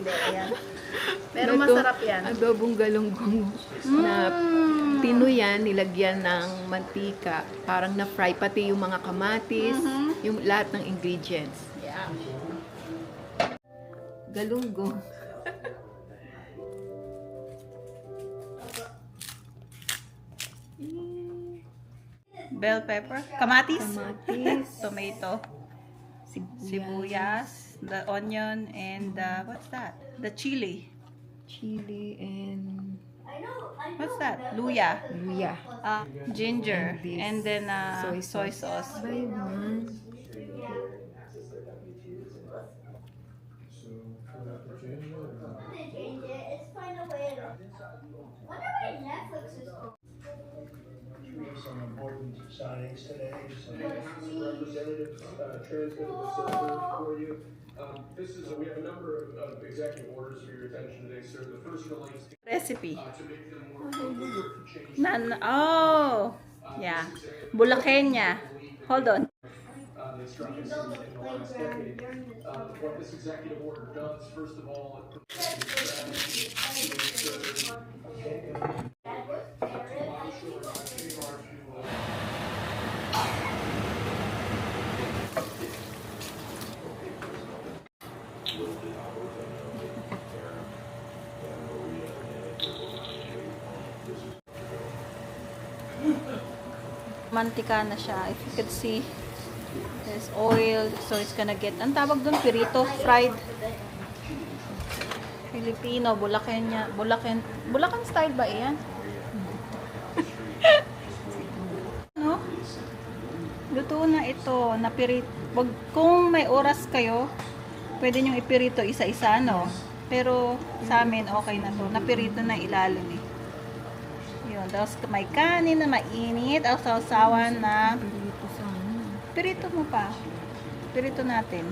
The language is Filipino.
hindi. Ayan. Pero masarap yan. Adobong galunggong na tinuyan, nilagyan ng mantika. Parang na-fry pati yung mga kamatis, yung lahat ng ingredients. Yeah. Galunggong. Bell pepper. Kamatis. Kamatis. Tomato. Sibuyas. The onion and what's that? The chili. Chili and What's that? Luya. luya. Ginger. And this And then soy soy sauce. By one. Some important signings today. Some representatives transmitted this for you. We have a number of executive orders for your attention today, sir. The first relates Recipe. to make them more change. Oh. Yeah. Bulakenya. Hold on. They struck us in the last decade. What this executive order does, first of all, it provides a strategy to make sure that Mantika na siya. If you could see, there's oil. So it's gonna get, ang tawag doon, pirito, fried. Filipino, Bulacania. Bulacan style ba iyan? No? Luto na ito. Napirit. Kung may oras kayo, pwede nyo ipirito isa-isa, no? Pero sa amin, okay na to. Napirito na ilalim eh. Yun. Tapos may kanin na mainit. Ang sausawan na Pirito sa ano. pirito mo pa. Pirito natin.